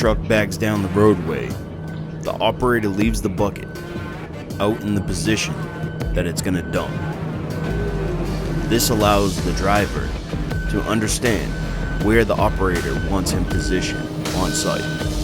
truck backs down the roadway, the operator leaves the bucket out in the position that it's going to dump. This allows the driver to understand where the operator wants him positioned on site.